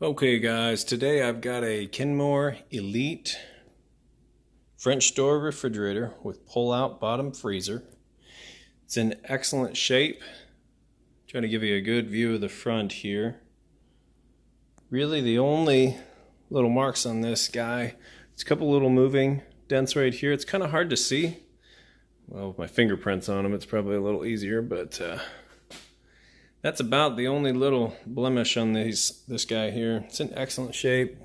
Okay guys, today I've got a Kenmore Elite French door refrigerator with pull-out bottom freezer. It's in excellent shape. Trying to give you a good view of the front here. Really the only little marks on this guy, it's a couple little moving dents right here. It's kind of hard to see. Well, with my fingerprints on them, it's probably a little easier, but that's about the only little blemish on this guy here. It's in excellent shape.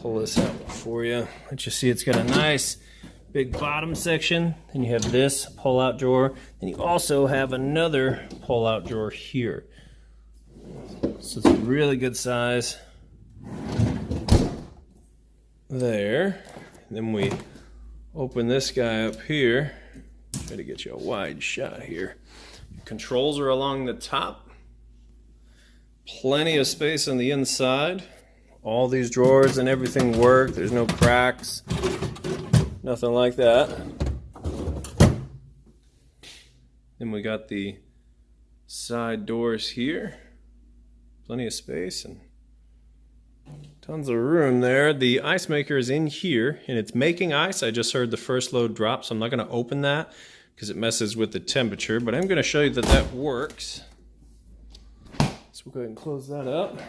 Pull this out for you. Let you see it's got a nice big bottom section. Then you have this pull-out drawer. And you also have another pull-out drawer here. So it's a really good size there. And then we open this guy up here. Try to get you a wide shot here. Controls are along the top. Plenty of space on the inside. All these drawers and everything work. There's no cracks. Nothing like that. Then we got the side doors here. Plenty of space and tons of room there. The ice maker is in here and it's making ice. I just heard the first load drop, so I'm not going to open that because it messes with the temperature, but I'm going to show you that that works. So we'll go ahead and close that up.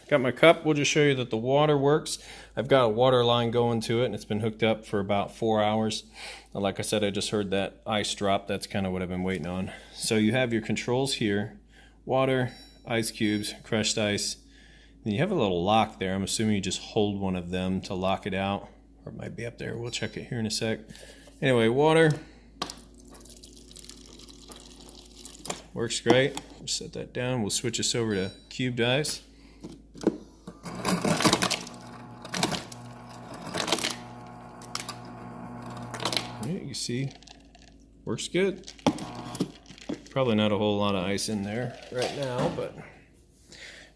Got my cup. We'll just show you that the water works. I've got a water line going to it and it's been hooked up for about 4 hours. And like I said, I just heard that ice drop. That's kind of what I've been waiting on. So you have your controls here. Water, ice cubes, crushed ice. Then you have a little lock there. I'm assuming you just hold one of them to lock it out. Or it might be up there. We'll check it here in a sec. Anyway, water. Works great. We'll set that down. We'll switch this over to cubed ice. Yeah, you see, works good. Probably not a whole lot of ice in there right now, but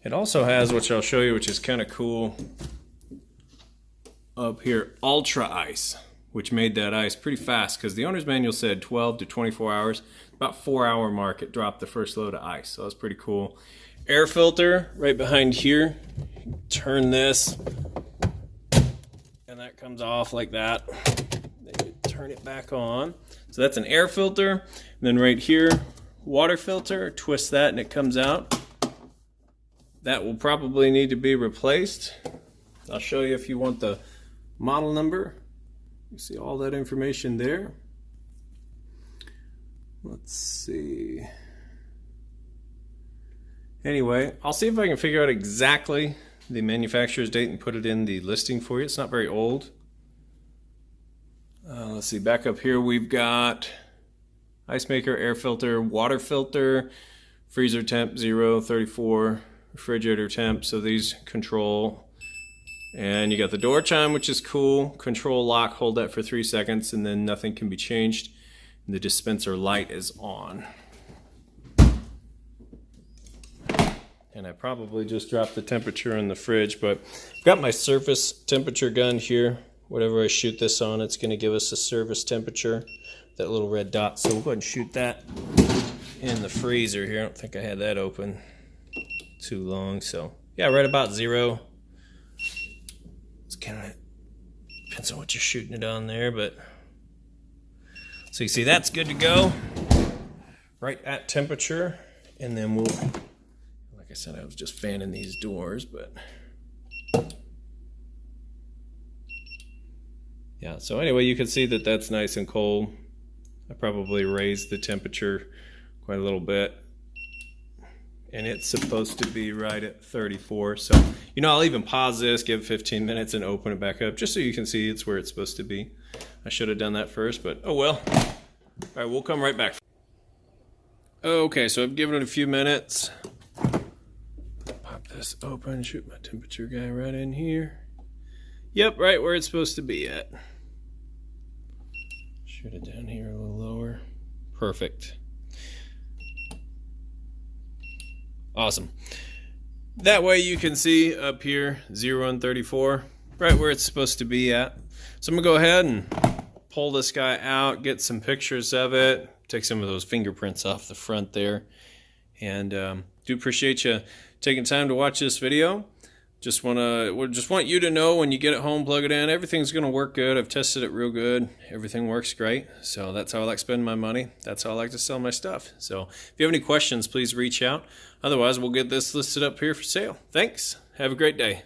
it also has, which I'll show you, which is kind of cool, up here, ultra ice, which made that ice pretty fast because the owner's manual said 12 to 24 hours. About 4-hour mark, it dropped the first load of ice, so that's pretty cool. Air filter right behind here. Turn this, and that comes off like that. Then you turn it back on. So that's an air filter. And then right here, water filter. Twist that, and it comes out. That will probably need to be replaced. I'll show you if you want the model number. You see all that information there. Let's see. Anyway, I'll see if I can figure out exactly the manufacturer's date and put it in the listing for you. It's not very old. Let's see, back up here we've got ice maker, air filter, water filter, freezer temp 0, 34, refrigerator temp, so these control. And you got the door chime, which is cool. Control lock, hold that for 3 seconds and then nothing can be changed. And the dispenser light is on. And I probably just dropped the temperature in the fridge, but I've got my surface temperature gun here. Whatever I shoot this on, it's going to give us a surface temperature, that little red dot. So we'll go ahead and shoot that in the freezer here. I don't think I had that open too long. So yeah, right about 0. It's kind of depends on what you're shooting it on there, but so you see that's good to go. Right at temperature, and then we'll, like I said, I was just fanning these doors, but yeah, so anyway, you can see that that's nice and cold. I probably raised the temperature quite a little bit, and it's supposed to be right at 34. So, you know, I'll even pause this, give it 15 minutes, and open it back up just so you can see it's where it's supposed to be. I should have done that first, but oh well. All right, we'll come right back. Okay, so I've given it a few minutes. Pop this open, shoot my temperature guy right in here. Yep, right where it's supposed to be at. Shoot it down here a little lower. Perfect. Awesome. That way you can see up here 0 and 34, right where it's supposed to be at. So I'm gonna go ahead and pull this guy out, get some pictures of it, take some of those fingerprints off the front there, and do appreciate you taking time to watch this video. Just want you to know when you get it home, plug it in, everything's going to work good. I've tested it real good. Everything works great. So that's how I like to spend my money. That's how I like to sell my stuff. So if you have any questions, please reach out. Otherwise, we'll get this listed up here for sale. Thanks. Have a great day.